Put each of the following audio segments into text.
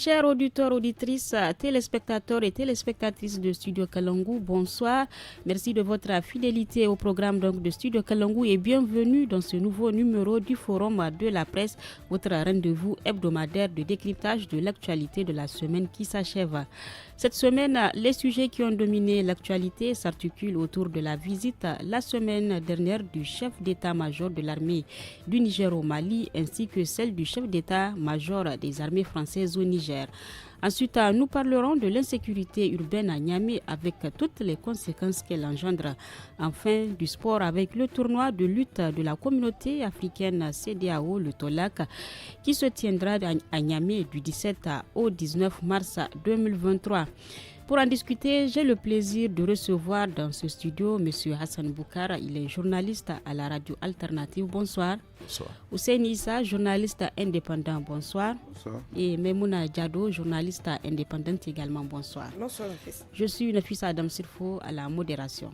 Chers auditeurs, auditrices, téléspectateurs et téléspectatrices de Studio Kalangu, bonsoir. Merci de votre fidélité au programme donc, de Studio Kalangu et bienvenue dans ce nouveau numéro du Forum de la presse, votre rendez-vous hebdomadaire de décryptage de l'actualité de la semaine qui s'achève. Cette semaine, les sujets qui ont dominé l'actualité s'articulent autour de la visite la semaine dernière du chef d'état-major de l'armée du Niger au Mali ainsi que celle du chef d'état-major des armées françaises au Niger. Ensuite, nous parlerons de l'insécurité urbaine à Niamey avec toutes les conséquences qu'elle engendre. Enfin, du sport avec le tournoi de lutte de la communauté africaine CEDEAO, le TOLAC, qui se tiendra à Niamey du 17 au 19 mars 2023. Pour en discuter, j'ai le plaisir de recevoir dans ce studio M. Hassan Boukara. Il est journaliste à la radio alternative. Bonsoir. Bonsoir. Hussein Issa, journaliste indépendant. Bonsoir. Bonsoir. Et Memouna Diado, journaliste indépendante également. Bonsoir. Bonsoir, Nafisa. Je suis Nafisa Adam Sirfo à la modération.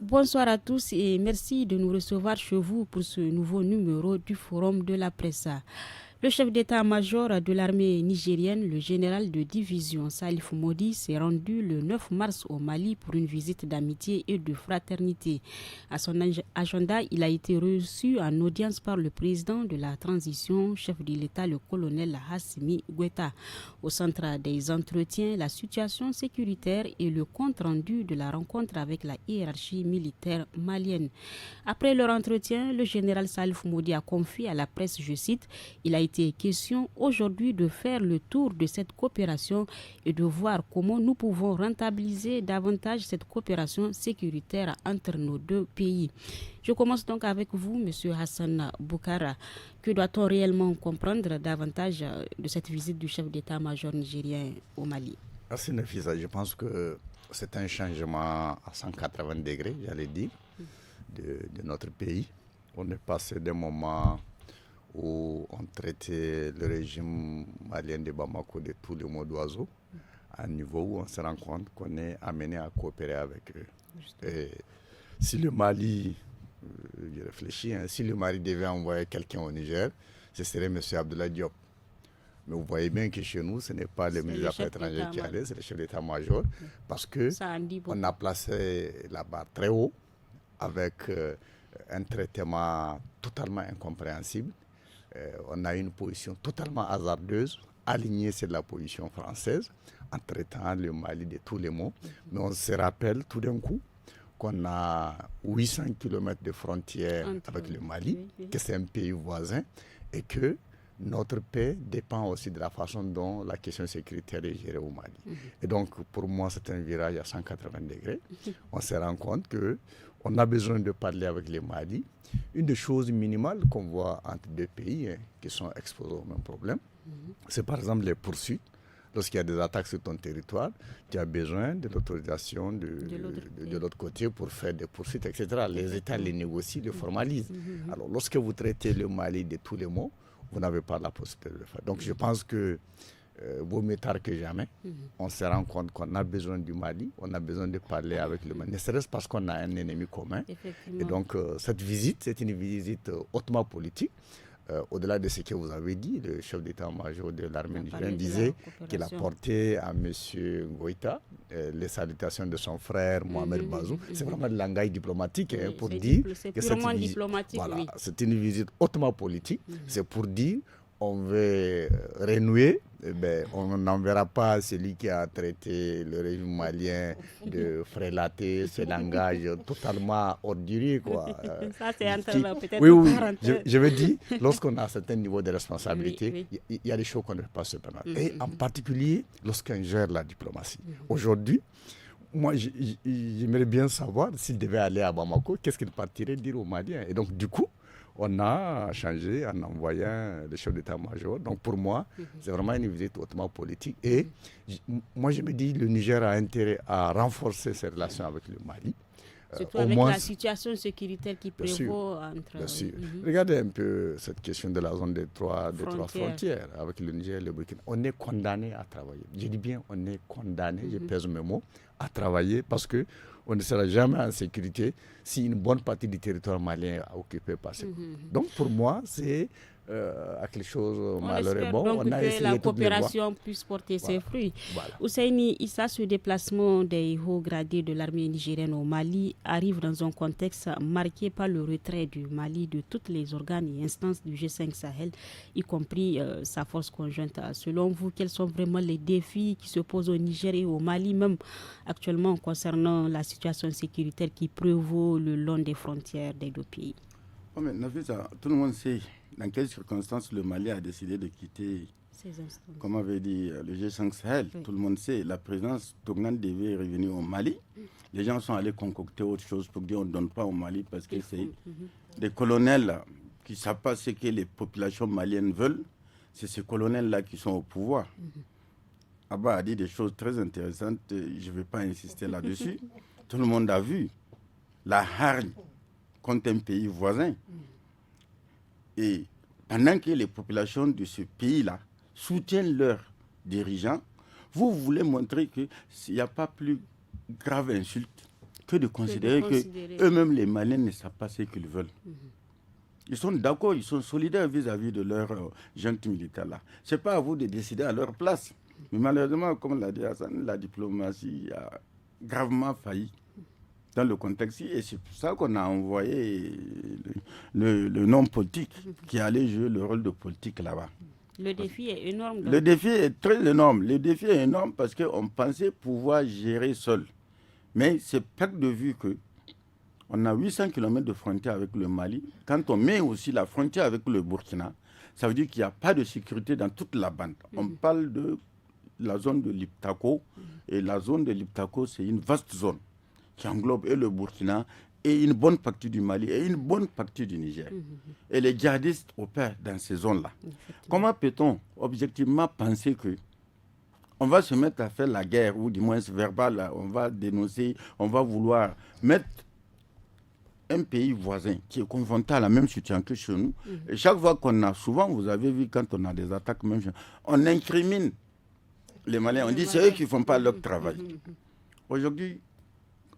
Bonsoir à tous et merci de nous recevoir chez vous pour ce nouveau numéro du Forum de la presse. Le chef d'état-major de l'armée nigérienne, le général de division Salif Modi, s'est rendu le 9 mars au Mali pour une visite d'amitié et de fraternité. À son agenda, il a été reçu en audience par le président de la transition, chef de l'État, le colonel Hassimi Guetta. Au centre des entretiens, la situation sécuritaire et le compte-rendu de la rencontre avec la hiérarchie militaire malienne. Après leur entretien, le général Salif Modi a confié à la presse, je cite, « Il a été question aujourd'hui de faire le tour de cette coopération et de voir comment nous pouvons rentabiliser davantage cette coopération sécuritaire entre nos deux pays. » Je commence donc avec vous, M. Hassan Boukara. Que doit-on réellement comprendre davantage de cette visite du chef d'état-major nigérien au Mali? Merci Nafisa. Je pense que c'est un changement à 180 degrés, j'allais dire, de notre pays. On est passé d'un moment où on traitait le régime malien de Bamako de tous les mots d'oiseau, à un niveau où on se rend compte qu'on est amené à coopérer avec eux. Et si le Mali, je réfléchis, si le Mali devait envoyer quelqu'un au Niger, ce serait M. Abdoulaye Diop. Mais vous voyez bien que chez nous, ce n'est pas le ministre des Affaires étrangères qui allait, c'est le chef d'état-major, parce qu'on a placé la barre très haut, avec un traitement totalement incompréhensible. On a une position totalement hasardeuse, alignée sur la position française, en traitant le Mali de tous les maux. Mais on se rappelle tout d'un coup qu'on a 800 km de frontière avec le Mali, que c'est un pays voisin, et que notre paix dépend aussi de la façon dont la question sécuritaire est gérée au Mali. Et donc, pour moi, c'est un virage à 180 degrés. On se rend compte qu'on a besoin de parler avec le Mali. Une des choses minimales qu'on voit entre deux pays qui sont exposés au même problème, c'est par exemple les poursuites. Lorsqu'il y a des attaques sur ton territoire, tu as besoin de l'autorisation de l'autre côté pour faire des poursuites, etc. Les États les négocient, les formalisent. Alors, lorsque vous traitez le Mali de tous les maux, vous n'avez pas la possibilité de le faire. Donc, je pense que vaut mieux tard que jamais. On se rend compte qu'on a besoin du Mali, on a besoin de parler avec le Mali, ne serait-ce parce qu'on a un ennemi commun. Et donc, cette visite, c'est une visite hautement politique. Au-delà de ce que vous avez dit, le chef d'état-major de l'armée nigérienne disait qu'il a porté à M. Goïta les salutations de son frère Mohamed Bazoum. C'est vraiment le langage diplomatique pour dire que c'est une visite hautement politique. C'est pour dire on veut renouer. On n'enverra pas celui qui a traité le régime malien de frélater ce langage totalement ordurier. Ça, c'est peut-être oui. Je veux dire, lorsqu'on a un certain niveau de responsabilité, il y a des choses qu'on ne peut pas se permettre. Et en particulier, lorsqu'on gère la diplomatie. Aujourd'hui, moi, j'aimerais bien savoir s'il devait aller à Bamako, qu'est-ce qu'il partirait dire aux Maliens. Et donc, du coup, on a changé en envoyant le chef d'état-major. Donc pour moi, c'est vraiment une visite hautement politique. Et moi, je me dis le Niger a intérêt à renforcer ses relations avec le Mali, Surtout au avec moins, la situation sécuritaire qui prévaut entre... Bien sûr. Regardez un peu cette question de la zone des trois frontières avec le Niger et le Burkina. On est condamné à travailler. Je dis bien, on est condamné, je pèse mes mots, à travailler parce qu'on ne sera jamais en sécurité si une bonne partie du territoire malien est occupée par ces Donc pour moi, c'est quelque chose malheureux. Espère donc on a que la coopération voies. puisse porter ses fruits. Voilà. Ousseini Issa, ce déplacement des hauts gradés de l'armée nigérienne au Mali arrive dans un contexte marqué par le retrait du Mali de toutes les organes et instances du G5 Sahel, y compris sa force conjointe. Selon vous, quels sont vraiment les défis qui se posent au Niger et au Mali, même actuellement concernant la situation sécuritaire qui prévaut le long des frontières des deux pays? Mais Nafisa, tout le monde sait dans quelles circonstances le Mali a décidé de quitter, comme avait dit le G5 Sahel. Oui. Tout le monde sait, la présidence tournante devait revenir au Mali. Les gens sont allés concocter autre chose pour dire on ne donne pas au Mali parce que c'est des colonels qui ne savent pas ce que les populations maliennes veulent. C'est ces colonels-là qui sont au pouvoir. Abba a dit des choses très intéressantes, je ne vais pas insister là-dessus. Tout le monde a vu la hargne contre un pays voisin. Et pendant que les populations de ce pays-là soutiennent leurs dirigeants, vous voulez montrer qu'il n'y a pas plus grave insulte que de considérer qu'eux-mêmes, les Maliens, ne savent pas ce qu'ils veulent. Ils sont d'accord, ils sont solidaires vis-à-vis de leurs junte militaire-là. Ce n'est pas à vous de décider à leur place. Mais malheureusement, comme l'a dit Hassan, la diplomatie a gravement failli dans le contexte, et c'est pour ça qu'on a envoyé le nom politique qui allait jouer le rôle de politique là-bas. Le défi est énorme. Donc. Le défi est très énorme. Le défi est énorme parce qu'on pensait pouvoir gérer seul. Mais c'est perte de vue qu'on a 800 km de frontière avec le Mali. Quand on met aussi la frontière avec le Burkina, ça veut dire qu'il n'y a pas de sécurité dans toute la bande. On parle de la zone de l'Iptako, et la zone de l'Iptako, c'est une vaste zone qui englobe et le Burkina, et une bonne partie du Mali, et une bonne partie du Niger. Et les djihadistes opèrent dans ces zones-là. Comment peut-on objectivement penser qu'on va se mettre à faire la guerre, ou du moins verbal, on va dénoncer, on va vouloir mettre un pays voisin qui est confronté à la même situation que chez nous. Et chaque fois qu'on a, souvent vous avez vu quand on a des attaques, même on incrimine les Maliens, on dit c'est eux qui ne font pas leur travail. Aujourd'hui,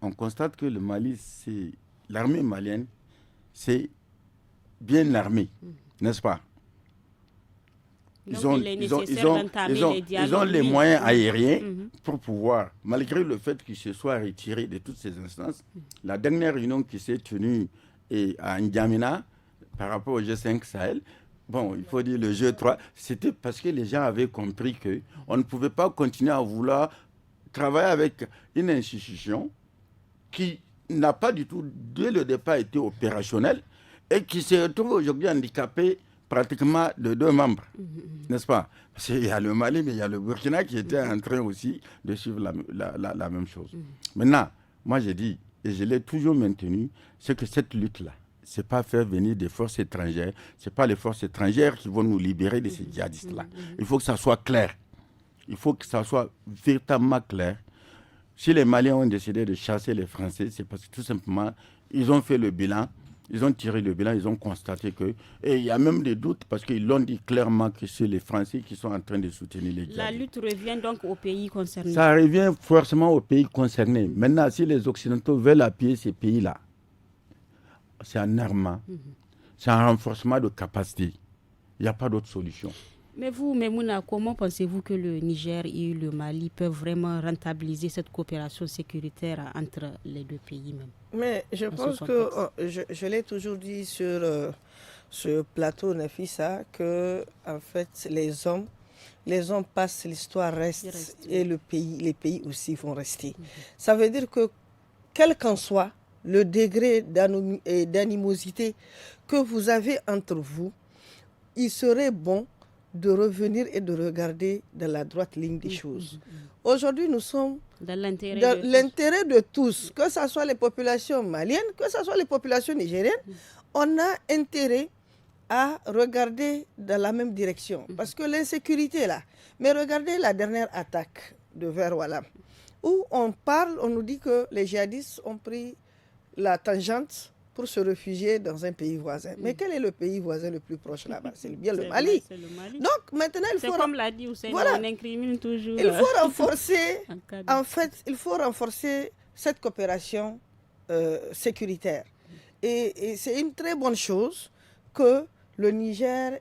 on constate que le Mali, c'est l'armée malienne, c'est bien armé, n'est-ce pas? Ils ont les moyens aériens pour pouvoir, malgré le fait qu'ils se soient retirés de toutes ces instances. La dernière réunion qui s'est tenue à N'Djamena par rapport au G5 Sahel, bon, il faut dire le G3, c'était parce que les gens avaient compris qu'on ne pouvait pas continuer à vouloir travailler avec une institution qui n'a pas du tout, dès le départ, été opérationnelle et qui se retrouve aujourd'hui handicapée pratiquement de 2 membres, n'est-ce pas? Parce qu'il y a le Mali, mais il y a le Burkina qui était en train aussi de suivre la même chose. Maintenant, moi j'ai dit, et je l'ai toujours maintenu, c'est que cette lutte-là, ce n'est pas faire venir des forces étrangères, ce n'est pas les forces étrangères qui vont nous libérer de ces djihadistes-là. Il faut que ça soit clair. Il faut que ça soit véritablement clair. Si les Maliens ont décidé de chasser les Français, c'est parce que tout simplement, ils ont fait le bilan, ils ont tiré le bilan, ils ont constaté que... Et il y a même des doutes parce qu'ils l'ont dit clairement que c'est les Français qui sont en train de soutenir les djihadistes. La lutte revient donc aux pays concernés. Ça revient forcément aux pays concernés. Maintenant, si les Occidentaux veulent appuyer ces pays-là, c'est un armement, c'est un renforcement de capacité. Il n'y a pas d'autre solution. Mais vous, Memouna, comment pensez-vous que le Niger et le Mali peuvent vraiment rentabiliser cette coopération sécuritaire entre les deux pays même? Mais je pense que, je l'ai toujours dit sur ce plateau, Nafissa, que en fait, les hommes passent, l'histoire reste et les pays aussi vont rester. Ça veut dire que, quel qu'en soit le degré d'animosité que vous avez entre vous, il serait bon de revenir et de regarder dans la droite ligne des choses. Aujourd'hui, nous sommes dans l'intérêt de tous, que ce soit les populations maliennes, que ce soit les populations nigériennes, on a intérêt à regarder dans la même direction. Parce que l'insécurité est là. Mais regardez la dernière attaque de Vers Oualam, où on nous dit que les djihadistes ont pris la tangente pour se réfugier dans un pays voisin. Mais quel est le pays voisin le plus proche là-bas? C'est bien le Mali. C'est le Mali. Donc maintenant, il faut... C'est comme l'a dit Hussein, Voilà. on incrimine toujours. Il faut renforcer, en cas de- en fait, il faut renforcer cette coopération sécuritaire. Et c'est une très bonne chose que le Niger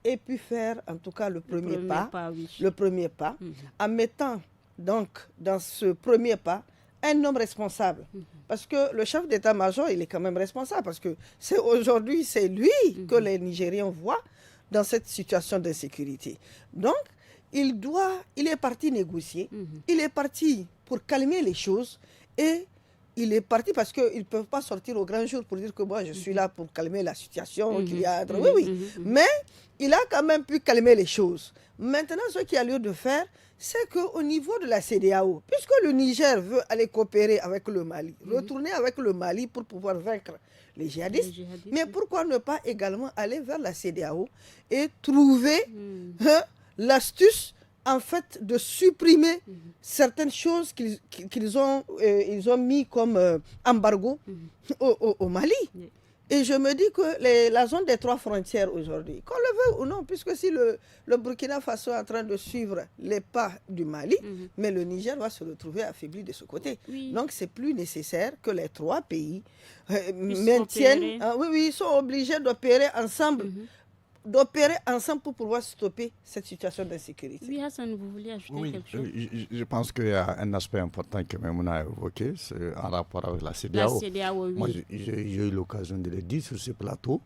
ait pu faire, en tout cas, le premier pas, oui. le premier pas, en mettant donc dans ce premier pas un homme responsable. Parce que le chef d'état-major, il est quand même responsable, parce que aujourd'hui, c'est lui que les Nigériens voient dans cette situation d'insécurité. Donc, il est parti négocier, il est parti pour calmer les choses, et il est parti parce qu'ils ne peuvent pas sortir au grand jour pour dire que moi, je suis là pour calmer la situation qu'il y a. Oui. Mais il a quand même pu calmer les choses. Maintenant, ce qu'il y a lieu de faire, c'est qu'au niveau de la CEDEAO, puisque le Niger veut aller coopérer avec le Mali, retourner avec le Mali pour pouvoir vaincre les djihadistes, mais pourquoi ne pas également aller vers la CEDEAO et trouver l'astuce en fait de supprimer certaines choses qu'ils ont mis comme embargo au Mali. Et je me dis que la zone des 3 frontières aujourd'hui, qu'on le veut ou non, puisque si le Burkina Faso est en train de suivre les pas du Mali, mais le Niger va se retrouver affaibli de ce côté. Oui. Donc c'est plus nécessaire que les 3 pays maintiennent... ils sont obligés d'opérer ensemble. D'opérer ensemble pour pouvoir stopper cette situation d'insécurité. Oui, Hassan, vous voulez ajouter quelque chose? Je pense qu'il y a un aspect important que Maimouna a évoqué, c'est en rapport avec la CEDEAO. La CEDEAO, oui. Moi, j'ai eu l'occasion de le dire sur ce plateau.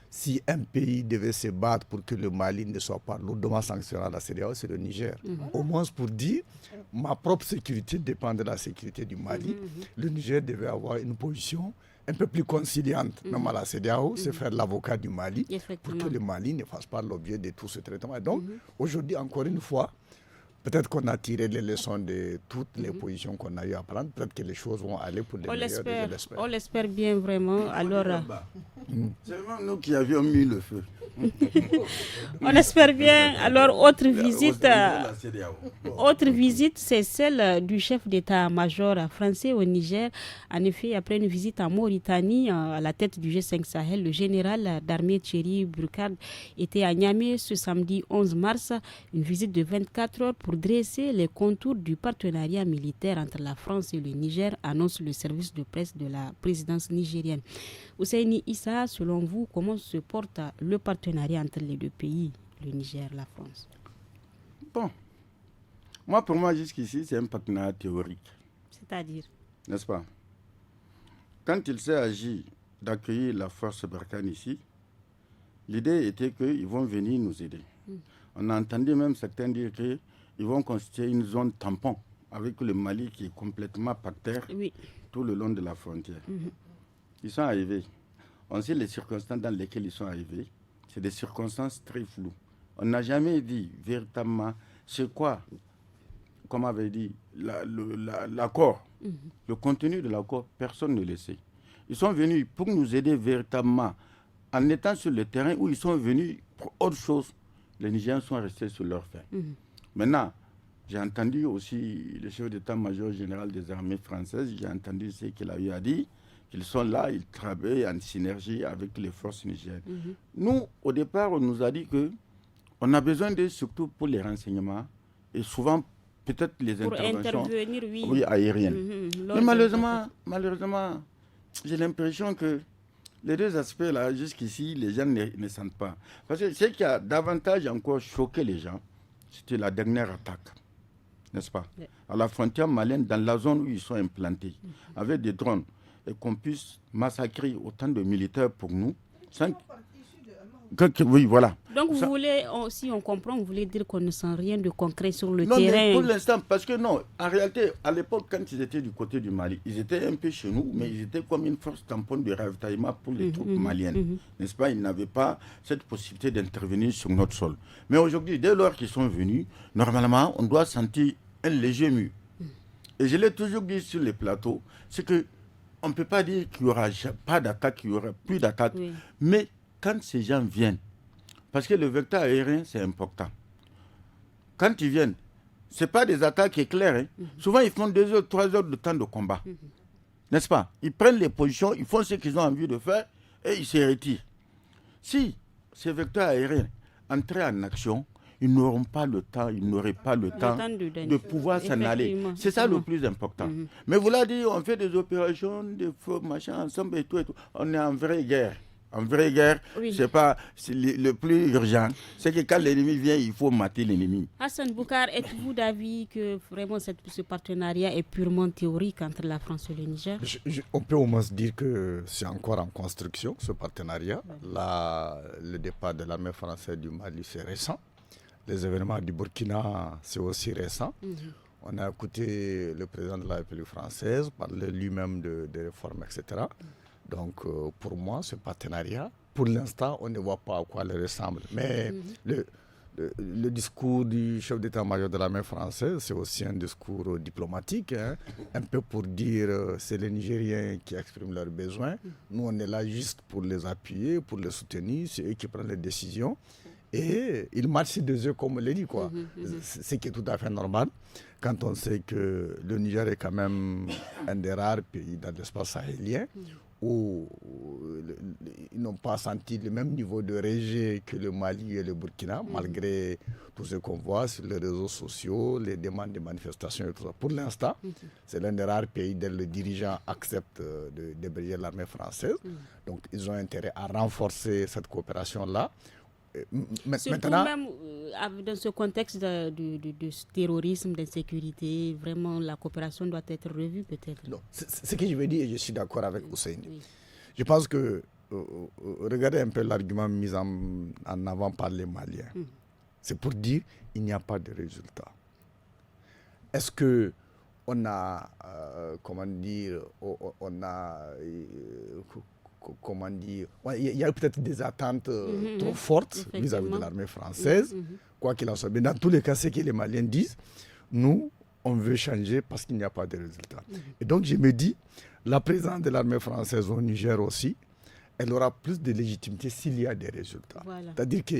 Si un pays devait se battre pour que le Mali ne soit pas lourdement sanctionné à la CEDEAO, c'est le Niger. Au moins pour dire, ma propre sécurité dépend de la sécurité du Mali. Le Niger devait avoir une position un peu plus conciliante. Même à la CEDEAO, c'est faire l'avocat du Mali pour que le Mali ne fasse pas l'objet de tout ce traitement. Et donc, aujourd'hui, encore une fois, peut-être qu'on a tiré les leçons de toutes les positions qu'on a eu à prendre. Peut-être que les choses vont aller pour les meilleurs. On l'espère bien, vraiment. Alors, c'est vraiment nous qui avions mis le feu. On espère bien. Alors, autre visite, c'est celle du chef d'état-major français au Niger. En effet, après une visite en Mauritanie, à la tête du G5 Sahel, le général d'armée Thierry Burkhard était à Niamey ce samedi 11 mars. Une visite de 24 heures pour dresser les contours du partenariat militaire entre la France et le Niger, annonce le service de presse de la présidence nigérienne. Ousseini Issa, selon vous, comment se porte le partenariat entre les deux pays, le Niger, la France? Bon, pour moi, jusqu'ici, c'est un partenariat théorique. C'est-à-dire? N'est-ce pas? Quand il s'est agi d'accueillir la force Barkhane ici, l'idée était qu'ils vont venir nous aider. On a entendu même certains dire qu'ils vont constituer une zone tampon avec le Mali qui est complètement pactaire tout le long de la frontière. Ils sont arrivés. On sait les circonstances dans lesquelles ils sont arrivés. C'est des circonstances très floues. On n'a jamais dit véritablement c'est quoi, comme avait dit, l'accord. Le contenu de l'accord, personne ne le sait. Ils sont venus pour nous aider véritablement en étant sur le terrain où ils sont venus pour autre chose. Les Nigériens sont restés sur leur faim. Maintenant, j'ai entendu aussi le chef d'état-major général des armées françaises, j'ai entendu ce qu'il a eu à dire, qu'ils sont là, ils travaillent en synergie avec les forces nigériennes. Nous, au départ, on nous a dit qu'on a besoin d'eux surtout pour les renseignements et souvent peut-être les pour interventions aériennes. Mais malheureusement, j'ai l'impression que les deux aspects-là, jusqu'ici, les gens ne sentent pas. Parce que ce qui a davantage encore choqué les gens, c'était la dernière attaque, n'est-ce pas? À la frontière malienne, dans la zone où ils sont implantés, avec des drones, et qu'on puisse massacrer autant de militaires pour nous. Oui, voilà. Donc, vous voulez, si on comprend, vous voulez dire qu'on ne sent rien de concret sur le terrain? Non, mais pour l'instant, parce que non, en réalité, à l'époque, quand ils étaient du côté du Mali, ils étaient un peu chez nous, mais ils étaient comme une force tampon de ravitaillement pour les troupes maliennes. N'est-ce pas? Ils n'avaient pas cette possibilité d'intervenir sur notre sol. Mais aujourd'hui, dès lors qu'ils sont venus, normalement, on doit sentir un léger mur. Et je l'ai toujours dit sur les plateaux, c'est que on ne peut pas dire qu'il n'y aura pas d'attaque, qu'il n'y aura plus d'attaque. Mais quand ces gens viennent, parce que le vecteur aérien, c'est important. Quand ils viennent, ce n'est pas des attaques éclairs. Souvent, ils font 2 heures, 3 heures de temps de combat. N'est-ce pas? Ils prennent les positions, ils font ce qu'ils ont envie de faire et ils se retirent. Si ces vecteurs aériens entraient en action, ils n'auraient pas le temps de pouvoir s'en aller. C'est ça le plus important. Mais vous l'avez dit, on fait des opérations, des feux, machin, ensemble et tout. On est en vraie guerre. En vraie guerre, c'est le plus urgent. C'est que quand l'ennemi vient, il faut mater l'ennemi. Hassan Boukar, êtes-vous d'avis que vraiment ce partenariat est purement théorique entre la France et le Niger? On peut au moins se dire que c'est encore en construction, ce partenariat. Là, le départ de l'armée française du Mali, c'est récent. Les événements du Burkina, c'est aussi récent. On a écouté le président de la République française parler lui-même de réformes, etc. Donc, pour moi, ce partenariat, pour l'instant, on ne voit pas à quoi il ressemble. Mais le discours du chef d'état-major de l'armée française, c'est aussi un discours diplomatique, hein, un peu pour dire c'est les Nigériens qui expriment leurs besoins. Nous, on est là juste pour les appuyer, pour les soutenir. C'est eux qui prennent les décisions. Et ils marchent sur deux yeux, comme on l'a dit, quoi. Ce qui est tout à fait normal quand on sait que le Niger est quand même un des rares pays dans l'espace sahélien où ils n'ont pas senti le même niveau de rejet que le Mali et le Burkina, malgré tout ce qu'on voit sur les réseaux sociaux, les demandes de manifestations et tout ça. Pour l'instant, c'est l'un des rares pays dont le dirigeant accepte d'héberger l'armée française. Donc, ils ont intérêt à renforcer cette coopération-là. Surtout même dans ce contexte de terrorisme, d'insécurité, vraiment la coopération doit être revue peut-être. Non, c'est ce que je veux dire et je suis d'accord avec Hussein. Oui. Je pense que, regardez un peu l'argument mis en avant par les Maliens. C'est pour dire qu'il n'y a pas de résultat. Est-ce que on a, comment dire, il y a peut-être des attentes trop fortes vis-à-vis de l'armée française, quoi qu'il en soit. Mais dans tous les cas, ce que les Maliens disent, nous, on veut changer parce qu'il n'y a pas de résultat. Et donc, je me dis, la présence de l'armée française au Niger aussi, elle aura plus de légitimité s'il y a des résultats. Voilà. C'est-à-dire que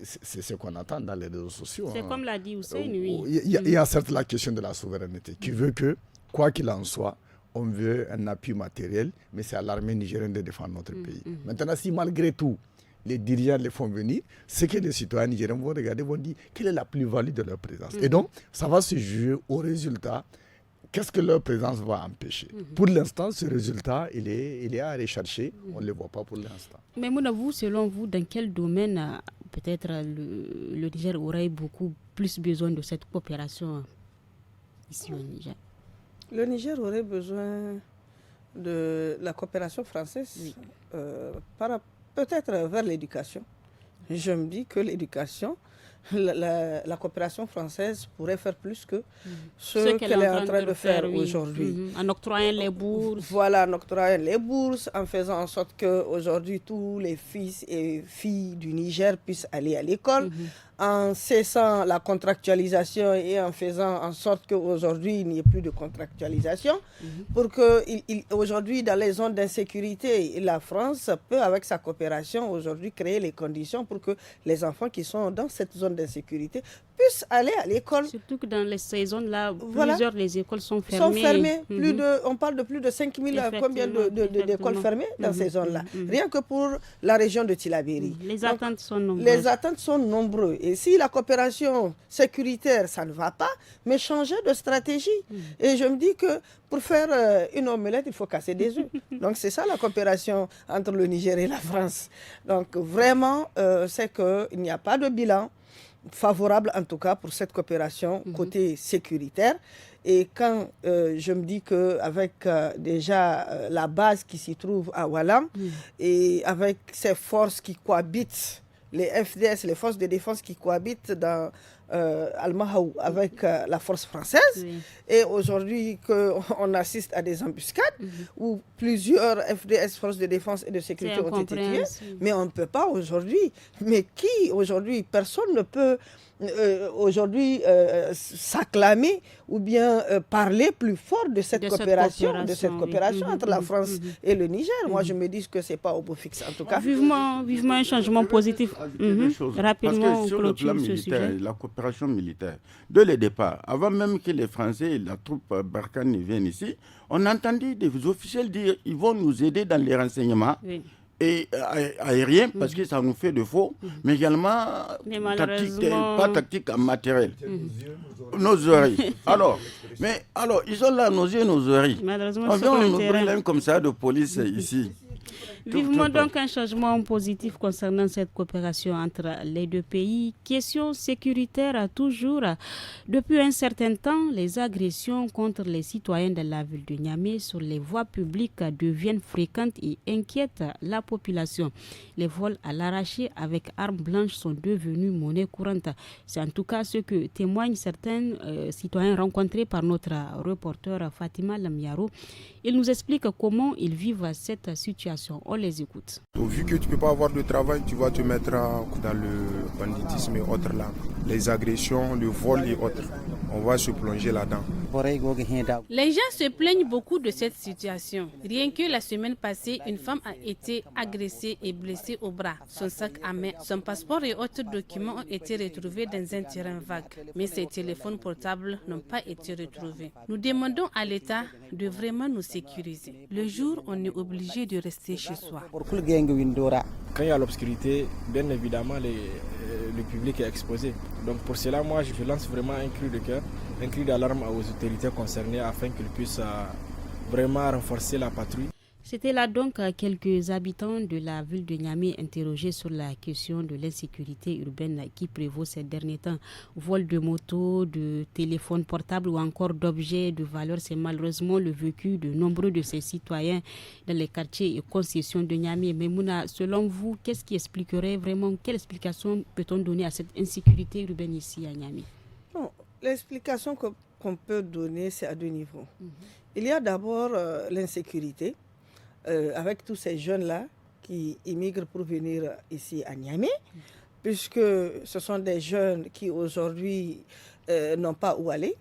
c'est ce qu'on attend dans les réseaux sociaux. C'est comme l'a dit Hussein, oui. Il y a certes la question de la souveraineté qui veut que, quoi qu'il en soit, on veut un appui matériel, mais c'est à l'armée nigérienne de défendre notre pays. Maintenant, si malgré tout, les dirigeants les font venir, c'est que les citoyens nigériens vont regarder, vont dire quelle est la plus-value de leur présence. Et donc, ça va se jouer au résultat. Qu'est-ce que leur présence va empêcher? Pour l'instant, ce résultat, il est à rechercher. On ne le voit pas pour l'instant. Mais Mouna, vous, selon vous, dans quel domaine peut-être le Niger aurait beaucoup plus besoin de cette coopération ici au Niger? Le Niger aurait besoin de la coopération française, peut-être vers l'éducation. Je me dis que l'éducation, la coopération française pourrait faire plus que ce qu'elle est en train de faire aujourd'hui. En octroyant les bourses. Voilà, en octroyant les bourses, en faisant en sorte qu'aujourd'hui tous les fils et filles du Niger puissent aller à l'école, en cessant la contractualisation et en faisant en sorte qu'aujourd'hui il n'y ait plus de contractualisation, pour qu'aujourd'hui dans les zones d'insécurité, la France peut avec sa coopération aujourd'hui créer les conditions pour que les enfants qui sont dans cette zone d'insécurité puissent aller à l'école. Surtout que dans ces zones-là, plusieurs les écoles sont fermées. On parle de plus de 5000 combien d'écoles fermées dans ces zones-là. Rien que pour la région de Tillabéri. Les attentes sont nombreuses. Les attentes sont nombreuses. Et si la coopération sécuritaire, ça ne va pas, mais changer de stratégie. Et je me dis que pour faire une omelette, il faut casser des œufs. Donc c'est ça la coopération entre le Niger et la France. Donc vraiment, c'est qu'il n'y a pas de bilan favorable en tout cas pour cette coopération côté sécuritaire. Et quand je me dis qu'avec déjà la base qui s'y trouve à Walam et avec ces forces qui cohabitent, les FDS, les forces de défense qui cohabitent dans Al-Mahaou avec la force française, et aujourd'hui qu'on assiste à des embuscades où plusieurs FDS, forces de défense et de sécurité, ont été tués, mais on ne peut pas aujourd'hui. Mais qui aujourd'hui? Personne ne peut aujourd'hui s'acclamer ou bien parler plus fort de cette coopération entre la France et le Niger. Moi, je me dis que ce n'est pas au beau fixe, en tout cas. Vivement un changement positif. ajouter des choses. Rapidement, parce que sur le plan militaire, la coopération militaire, dès le départ, avant même que les Français et la troupe Barkhane ne viennent ici, on a entendu des officiels dire qu'ils vont nous aider dans les renseignements. Oui. Et aérien, parce que ça nous fait de faux, mais également pas tactique en matériel. Nos oreilles. Alors, ils sont là, nos yeux, nos oreilles. On vient nous brûler comme ça de police ici. Vivement donc un changement positif concernant cette coopération entre les deux pays. Question sécuritaire toujours. Depuis un certain temps, les agressions contre les citoyens de la ville de Niamey sur les voies publiques deviennent fréquentes et inquiètent la population. Les vols à l'arraché avec armes blanches sont devenus monnaie courante. C'est en tout cas ce que témoignent certains citoyens rencontrés par notre reporter Fatima Lamiaro. Ils nous expliquent comment ils vivent cette situation. On les écoute. Vu que tu ne peux pas avoir de travail, tu vas te mettre dans le banditisme et autres là. Les agressions, le vol et autres. On va se plonger là-dedans. Les gens se plaignent beaucoup de cette situation. Rien que la semaine passée, une femme a été agressée et blessée au bras. Son sac à main, son passeport et autres documents ont été retrouvés dans un terrain vague. Mais ses téléphones portables n'ont pas été retrouvés. Nous demandons à l'État de vraiment nous sécuriser. Le jour, on est obligé de rester chez soi. Quand il y a l'obscurité, bien évidemment, le public est exposé. Donc pour cela, moi, je lance vraiment un cri de cœur, un cri d'alarme aux autorités concernées afin qu'ils puissent vraiment renforcer la patrouille. C'était là donc quelques habitants de la ville de Niamey interrogés sur la question de l'insécurité urbaine qui prévaut ces derniers temps. Vol de motos, de téléphones portables ou encore d'objets de valeur, c'est malheureusement le vécu de nombreux de ces citoyens dans les quartiers et concessions de Niamey. Mais Mouna, selon vous, qu'est-ce qui expliquerait vraiment, quelle explication peut-on donner à cette insécurité urbaine ici à Niamey? Bon, l'explication qu'on peut donner, c'est à deux niveaux. Il y a d'abord l'insécurité. Avec tous ces jeunes-là qui immigrent pour venir ici à Niamey, puisque ce sont des jeunes qui aujourd'hui n'ont pas où aller.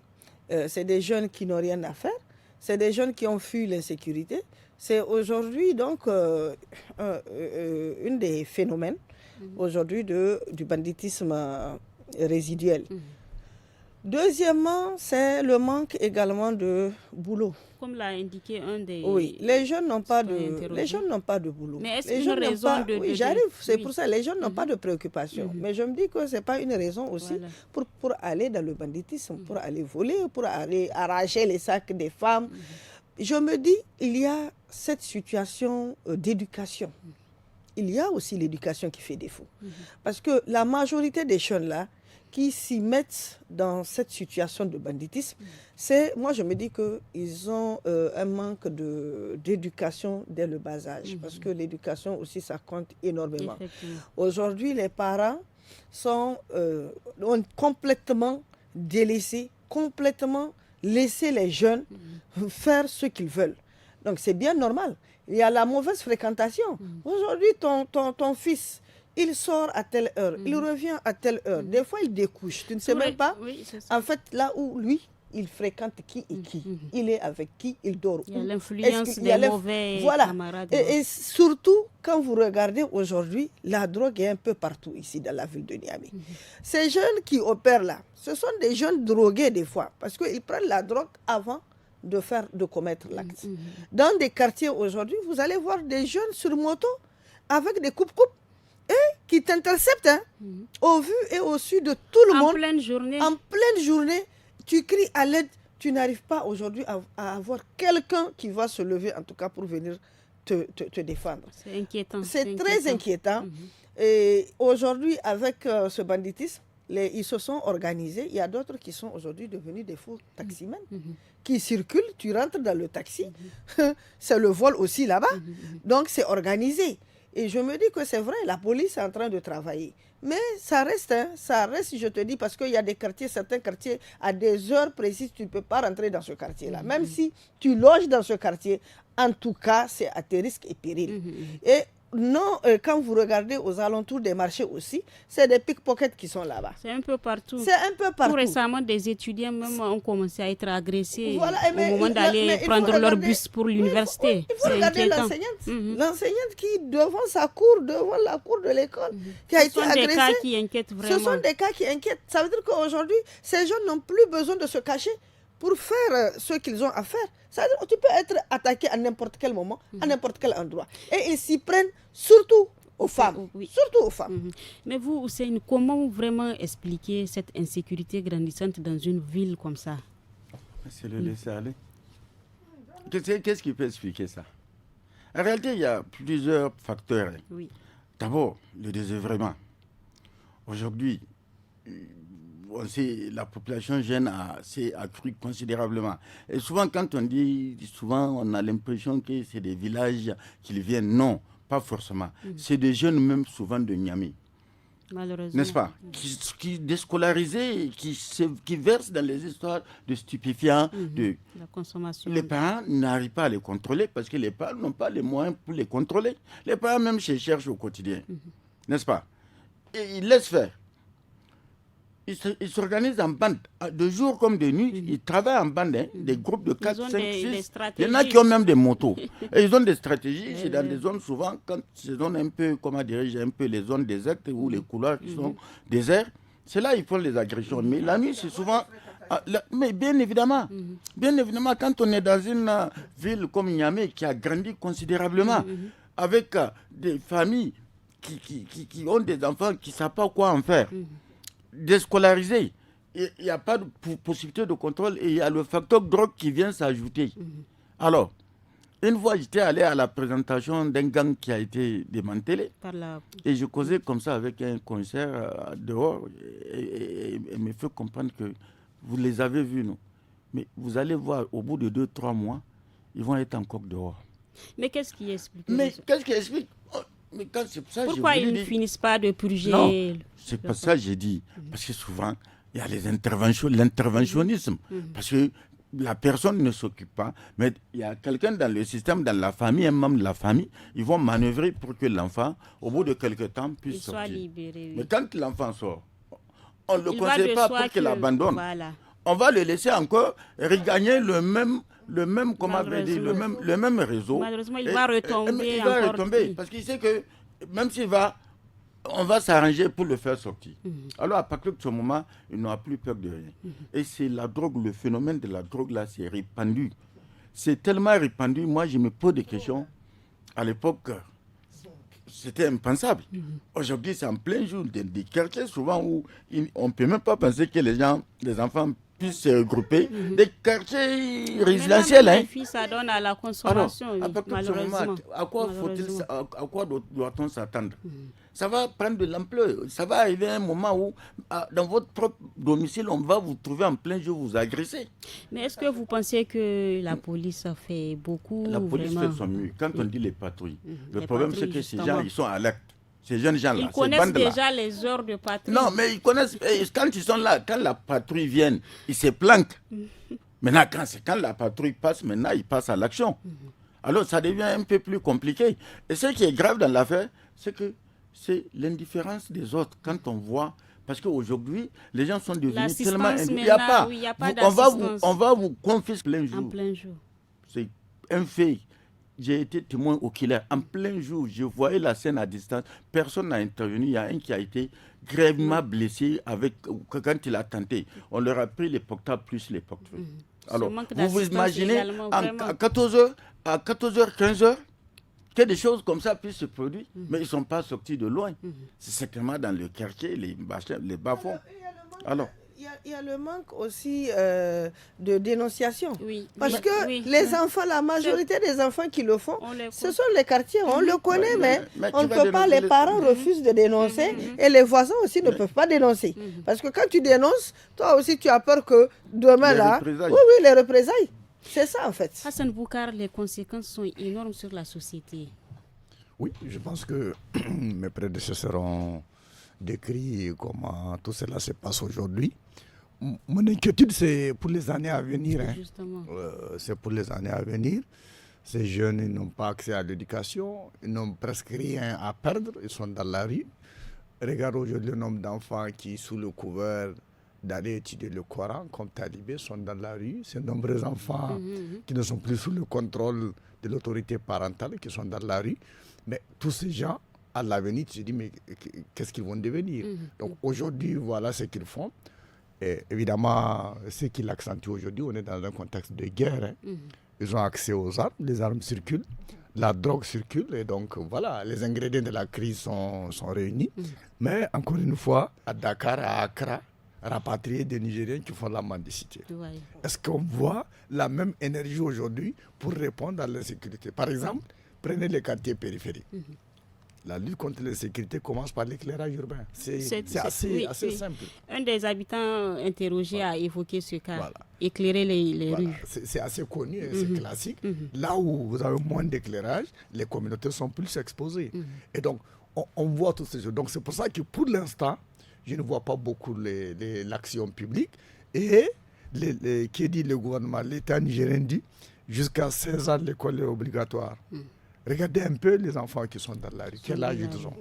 C'est des jeunes qui n'ont rien à faire. C'est des jeunes qui ont fui l'insécurité. C'est aujourd'hui donc une des phénomènes aujourd'hui du banditisme résiduel. Deuxièmement, c'est le manque également de boulot. Comme l'a indiqué un des... Oui, les jeunes n'ont pas de boulot. Mais est-ce une raison de... Oui, j'arrive, c'est pour ça, les jeunes n'ont pas de préoccupation. Mais je me dis que ce n'est pas une raison aussi pour aller dans le banditisme, pour aller voler, pour aller arracher les sacs des femmes. Je me dis, il y a cette situation d'éducation. Il y a aussi l'éducation qui fait défaut. Parce que la majorité des jeunes là, qui s'y mettent dans cette situation de banditisme, moi je me dis qu'ils ont un manque d'éducation dès le bas âge, parce que l'éducation aussi ça compte énormément. Aujourd'hui les parents ont complètement délaissé, complètement laissé les jeunes faire ce qu'ils veulent. Donc c'est bien normal, il y a la mauvaise fréquentation. Aujourd'hui ton fils, il sort à telle heure, il revient à telle heure. Des fois, il découche. Tu ne sais même pas. Oui, en fait, là où lui, il fréquente qui et qui. Il est avec qui, il dort. Il y a l'influence des mauvais camarades. Et surtout, quand vous regardez aujourd'hui, la drogue est un peu partout ici dans la ville de Niamey. Ces jeunes qui opèrent là, ce sont des jeunes drogués des fois, parce qu'ils prennent la drogue avant de commettre l'acte. Dans des quartiers aujourd'hui, vous allez voir des jeunes sur moto avec des coupes-coupes. Et qui t'interceptent au vu et au su de tout le monde. En pleine journée. En pleine journée, tu cries à l'aide. Tu n'arrives pas aujourd'hui à avoir quelqu'un qui va se lever, en tout cas pour venir te défendre. C'est inquiétant. C'est très inquiétant. Et aujourd'hui, avec ce banditisme, ils se sont organisés. Il y a d'autres qui sont aujourd'hui devenus des faux taximens qui circulent. Tu rentres dans le taxi. C'est le vol aussi là-bas. Donc, c'est organisé. Et je me dis que c'est vrai, la police est en train de travailler. Mais ça reste, je te dis, parce qu'il y a des quartiers, certains quartiers, à des heures précises, tu ne peux pas rentrer dans ce quartier-là. Même si tu loges dans ce quartier, en tout cas, c'est à tes risques et périls. Et non, quand vous regardez aux alentours des marchés aussi, c'est des pickpockets qui sont là-bas. C'est un peu partout. Tout récemment, des étudiants même ont commencé à être agressés au mais moment d'aller prendre leur bus pour l'université. Il faut regarder l'enseignante. L'enseignante qui, devant sa cour, devant la cour de l'école, qui a été agressée. Ce sont des cas qui inquiètent vraiment. Ce sont des cas qui inquiètent. Ça veut dire qu'aujourd'hui, ces jeunes n'ont plus besoin de se cacher pour faire ce qu'ils ont à faire. Ça veut dire que tu peux être attaqué à n'importe quel moment, à n'importe quel endroit. Et ils s'y prennent surtout aux femmes. Oui. Surtout aux femmes. Mais vous, Hussein, comment vraiment expliquer cette insécurité grandissante dans une ville comme ça? C'est le laisser aller. Qu'est-ce qui peut expliquer ça? En réalité, il y a plusieurs facteurs. Oui. D'abord, le désœuvrement. Aujourd'hui, on sait, la population jeune s'est accrue considérablement. Et souvent, quand on dit, on a l'impression que c'est des villages qui viennent. Non, pas forcément. C'est des jeunes, même souvent de Niamey. Malheureusement. N'est-ce pas? Qui déscolarisés, qui versent dans les histoires de stupéfiants. De la consommation. Les parents n'arrivent pas à les contrôler parce que les parents n'ont pas les moyens pour les contrôler. Les parents même se cherchent au quotidien. N'est-ce pas? Et ils laissent faire. Ils s'organisent en bande, de jour comme de nuit. Ils travaillent en bande, des groupes de 4, 5, 6. Il y en a qui ont même des motos. Et ils ont des stratégies. C'est dans des zones, souvent, quand ces zones un peu, comment dirais-je, un peu les zones désertes ou les couloirs qui sont déserts, c'est là qu'ils font les agressions. Mais la nuit, c'est souvent... mais bien évidemment, quand on est dans une ville comme Niamey qui a grandi considérablement, avec des familles qui ont des enfants qui ne savent pas quoi en faire, déscolarisés, il n'y a pas de possibilité de contrôle et il y a le facteur drogue qui vient s'ajouter. Alors, une fois, j'étais allé à la présentation d'un gang qui a été démantelé et je causais comme ça avec un commissaire dehors et me fait comprendre que vous les avez vus, non? Mais vous allez voir, au bout de 2-3 mois, ils vont être encore dehors. Mais qu'est-ce qui explique? Mais quand c'est ça, pourquoi ils ne finissent pas de purger? Non, c'est pas ça que j'ai dit. Parce que souvent, il y a l'interventionnisme. Parce que la personne ne s'occupe pas, mais il y a quelqu'un dans le système, dans la famille, un membre de la famille, ils vont manœuvrer pour que l'enfant, au bout de quelques temps, puisse sortir. Soit libéré, oui. Mais quand l'enfant sort, on ne le conseille pas pour qu'il abandonne. Voilà. On va le laisser encore regagner le même réseau. Malheureusement, il va retomber. Il va retomber parce qu'il sait que même on va s'arranger pour le faire sortir. Alors, à partir de ce moment, il n'aura plus peur de rien. Et c'est la drogue, le phénomène de la drogue, là, c'est répandu. C'est tellement répandu, moi, je me pose des questions. À l'époque, c'était impensable. Aujourd'hui, c'est en plein jour des quartiers, souvent, où on ne peut même pas penser que les enfants puissent se regrouper. Des quartiers résidentiels. Les filles, ça donne à la consommation. Alors, à partir de ce moment, à quoi doit-on s'attendre? Ça va prendre de l'ampleur. Ça va arriver un moment où, dans votre propre domicile, on va vous trouver en plein jour, vous agresser. Mais est-ce que vous pensez que la police a fait beaucoup? La police vraiment fait son mieux. Quand on dit les patrouilles, le problème c'est que ces gens, ils sont alertes. Ces jeunes gens-là, ils connaissent déjà les heures de patrouille. Non, mais ils connaissent. Quand ils sont là, quand la patrouille vient, ils se planquent. Maintenant, quand la patrouille passe, maintenant, ils passent à l'action. Alors, ça devient un peu plus compliqué. Et ce qui est grave dans l'affaire, c'est que c'est l'indifférence des autres. Quand on voit, parce qu'aujourd'hui, les gens sont devenus tellement... Il n'y a pas. Oui, y a pas d'assistance. On va vous confisquer en plein jour. C'est un fait. J'ai été témoin oculaire. En plein jour, je voyais la scène à distance. Personne n'a intervenu. Il y a un qui a été gravement blessé quand il a tenté. On leur a pris les portables plus les portefeuilles. Alors, vous vous imaginez, à 14h, 15h, que des choses comme ça puissent se produire, mais ils ne sont pas sortis de loin. C'est certainement dans le quartier, les bas-fonds. Alors, il y a le manque aussi de dénonciation. Oui. Parce que les enfants, la majorité des enfants qui le font, ce sont les quartiers. On le connaît, mais on ne peut pas. Les parents refusent de dénoncer et les voisins aussi ne peuvent pas dénoncer. Parce que quand tu dénonces, toi aussi, tu as peur que demain, les représailles. C'est ça, en fait. Hassan Boukar, les conséquences sont énormes sur la société. Oui, je pense que mes prédécesseurs ont décrit comment tout cela se passe aujourd'hui. Mon inquiétude, c'est pour les années à venir. Justement. C'est pour les années à venir. Ces jeunes, ils n'ont pas accès à l'éducation, ils n'ont presque rien à perdre, ils sont dans la rue. Regarde aujourd'hui le nombre d'enfants qui, sous le couvert d'aller étudier le Coran, comme talibés, sont dans la rue. Ces nombreux enfants qui ne sont plus sous le contrôle de l'autorité parentale, qui sont dans la rue. Mais tous ces gens, à l'avenir, tu te dis, mais qu'est-ce qu'ils vont devenir? Donc aujourd'hui, voilà ce qu'ils font. Et évidemment, ce qui l'accentue aujourd'hui, on est dans un contexte de guerre. Ils ont accès aux armes, les armes circulent, la drogue circule, et donc voilà, les ingrédients de la crise sont réunis. Mais encore une fois, à Dakar, à Accra, rapatrier des Nigériens qui font la mendicité. Ouais. Est-ce qu'on voit la même énergie aujourd'hui pour répondre à l'insécurité? Par exemple, prenez les quartiers périphériques. La lutte contre l'insécurité commence par l'éclairage urbain. C'est assez simple. Un des habitants interrogés a évoqué ce cas. Voilà. Éclairer les rues. C'est assez connu, c'est classique. Là où vous avez moins d'éclairage, les communautés sont plus exposées. Et donc, on voit toutes ces choses. Donc, c'est pour ça que pour l'instant, je ne vois pas beaucoup l'action publique. Et qui dit le gouvernement, l'État nigérien dit, jusqu'à 16 ans, l'école est obligatoire. Regardez un peu les enfants qui sont dans la rue, quel âge ils ont.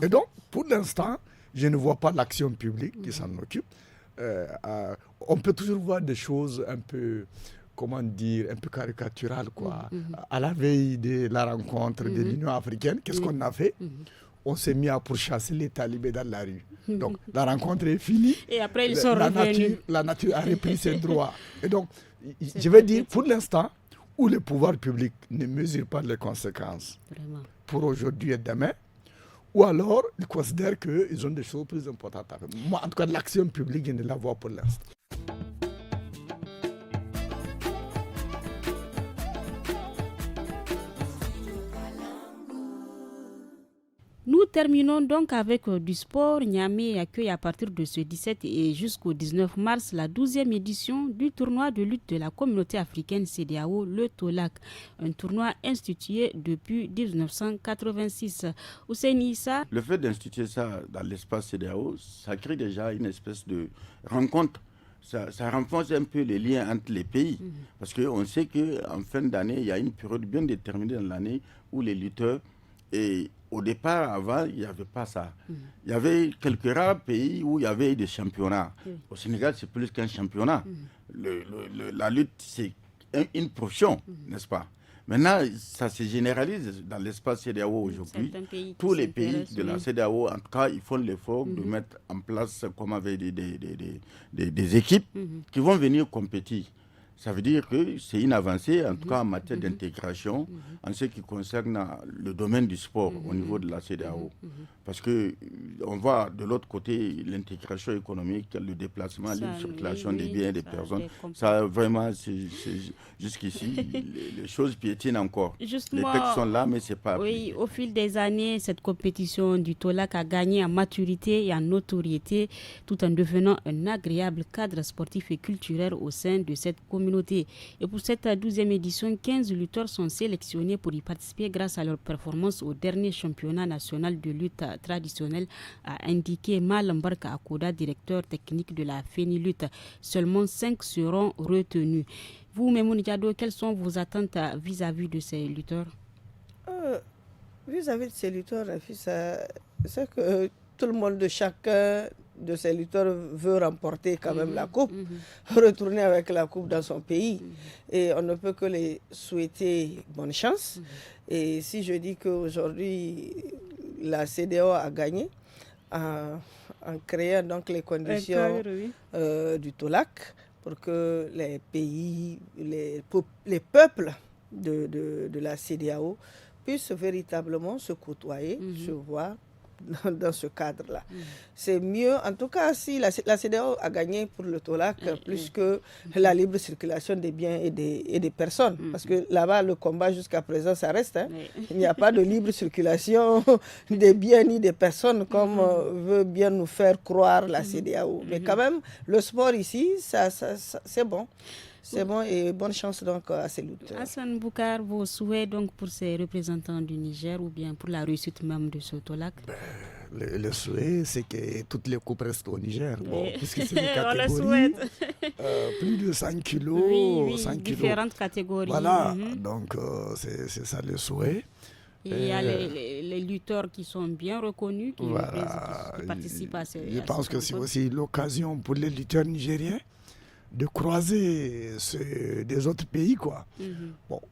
Et donc, pour l'instant, je ne vois pas l'action publique qui s'en occupe. On peut toujours voir des choses un peu, comment dire, un peu caricaturales, quoi. À la veille de la rencontre de l'Union africaine, qu'est-ce qu'on a fait? On s'est mis à pourchasser les talibés dans la rue. Donc, la rencontre est finie. Et après, ils sont revenus. La nature a repris ses droits. Et donc, je vais dire, pour l'instant, où le pouvoir public ne mesure pas les conséquences pour aujourd'hui et demain, ou alors ils considèrent qu'ils ont des choses plus importantes à faire. Moi, en tout cas, l'action publique, je ne la vois pour l'instant. Nous terminons donc avec du sport. Niamey accueille à partir de ce 17 et jusqu'au 19 mars la 12e édition du tournoi de lutte de la communauté africaine CEDEAO, le TOLAC, un tournoi institué depuis 1986. Hussein Issa. Le fait d'instituer ça dans l'espace CEDEAO, ça crée déjà une espèce de rencontre. Ça renforce un peu les liens entre les pays. Parce qu'on sait qu'en fin d'année, il y a une période bien déterminée dans l'année où les lutteurs... Et au départ, avant, il n'y avait pas ça. Il y avait quelques rares pays où il y avait des championnats. Au Sénégal, c'est plus qu'un championnat. La lutte, c'est une profession, n'est-ce pas? Maintenant, ça se généralise dans l'espace CEDEAO aujourd'hui. Tous les pays de la CEDEAO, en tout cas, ils font l'effort de mettre en place, comme avec des équipes qui vont venir compétir. Ça veut dire que c'est une avancée, en tout cas en matière d'intégration, en ce qui concerne le domaine du sport au niveau de la CEDEAO. Parce qu'on voit de l'autre côté l'intégration économique, le déplacement, la circulation des biens et des personnes. Ça, vraiment, jusqu'ici, les choses piétinent encore. Justement, les textes sont là, mais ce n'est pas... Oui, au fil des années, cette compétition du TOLAC a gagné en maturité et en notoriété, tout en devenant un agréable cadre sportif et culturel au sein de cette communauté. Et pour cette 12e édition, 15 lutteurs sont sélectionnés pour y participer grâce à leur performance au dernier championnat national de lutte traditionnelle, a indiqué Malam Barka Akoda, directeur technique de la FENILUT. Seulement 5 seront retenus. Vous, Memoun Diado, quelles sont vos attentes vis-à-vis de ces lutteurs? Vis-à-vis de ces lutteurs, c'est que tout le monde, chacun de ces lutteurs veut remporter quand même la coupe, retourner avec la coupe dans son pays. Et on ne peut que les souhaiter bonne chance. Et si je dis qu'aujourd'hui, la CEDEAO a gagné en créant donc les conditions du TOLAC pour que les pays, les peuples de la CEDEAO puissent véritablement se côtoyer, se voir dans ce cadre-là. C'est mieux, en tout cas, si la CEDEAO a gagné pour le TOLAC plus que la libre circulation des biens et des personnes. Parce que là-bas, le combat jusqu'à présent, ça reste. Il n'y a pas de libre circulation des biens ni des personnes comme veut bien nous faire croire la CEDEAO. Mais quand même, le sport ici, ça c'est bon. C'est bon et bonne chance donc à ces lutteurs. Hassan Boukar, vos souhaits donc pour ces représentants du Niger ou bien pour la réussite même de ce TOLAC? le souhait, c'est que toutes les coupes restent au Niger. Bon, puisque c'est des on le catégories, souhaite. plus de 100 kilos. Oui, 100 différentes kilos. catégories. Voilà, donc c'est ça le souhait. Et il y a les lutteurs qui sont bien reconnus, qui participent à ces Je pense que c'est aussi l'occasion pour les lutteurs nigériens de croiser des autres pays, quoi. Bon,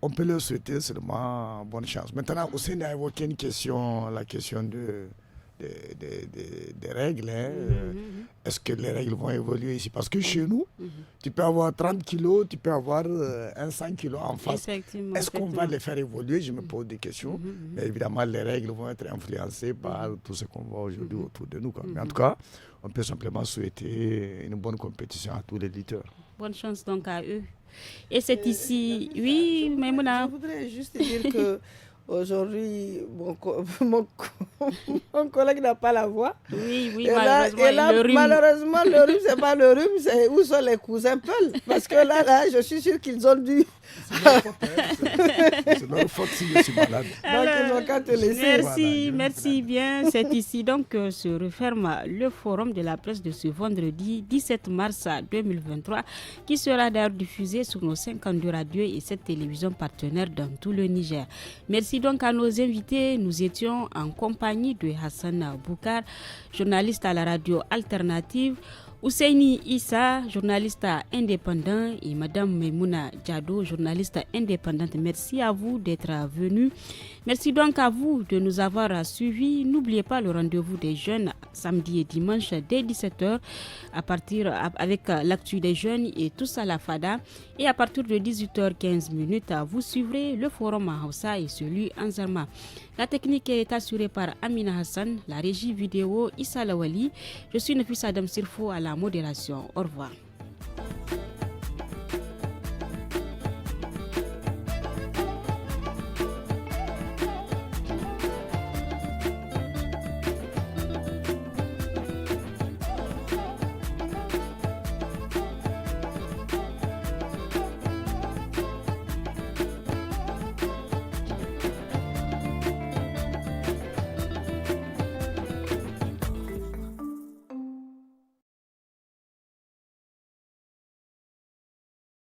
on peut leur souhaiter seulement bonne chance. Maintenant, Hussein a évoqué la question des règles. Hein. Est-ce que les règles vont évoluer ici? Parce que chez nous, tu peux avoir 30 kilos, tu peux avoir un 100 kilos en face. Est-ce qu'on va les faire évoluer? Je me pose des questions. Mais évidemment, les règles vont être influencées par tout ce qu'on voit aujourd'hui autour de nous, quoi. Mais en tout cas, on peut simplement souhaiter une bonne compétition à tous les lutteurs. Bonne chance donc à eux. Et c'est ici... Oui, Maïmouna. Je voudrais juste dire que aujourd'hui, mon collègue n'a pas la voix. Oui, et malheureusement, le rhume, c'est pas le rhume, c'est où sont les cousins Peul. Parce que là, je suis sûre qu'ils ont dû... C'est leur faute si je suis malade. Donc, ils n'ont qu'à te laisser. Merci bien. C'est ici donc que se referme le forum de la presse de ce vendredi 17 mars 2023 qui sera d'ailleurs diffusé sur nos 52 radios et 7 télévisions partenaires dans tout le Niger. Merci donc à nos invités. Nous étions en compagnie de Hassan Boukar, journaliste à la radio alternative, Ousseini Issa, journaliste indépendant, et Madame Maimouna Diado, journaliste indépendante. Merci à vous d'être venus. Merci donc à vous de nous avoir suivis. N'oubliez pas le rendez-vous des jeunes samedi et dimanche dès 17h avec l'actu des jeunes et tous à la FADA. Et à partir de 18h15, vous suivrez le forum en Hausa et celui en Zarma. La technique est assurée par Amina Hassan, la régie vidéo Issa Lawali. Je suis Nefissa Adam Sirfo à la modération. Au revoir.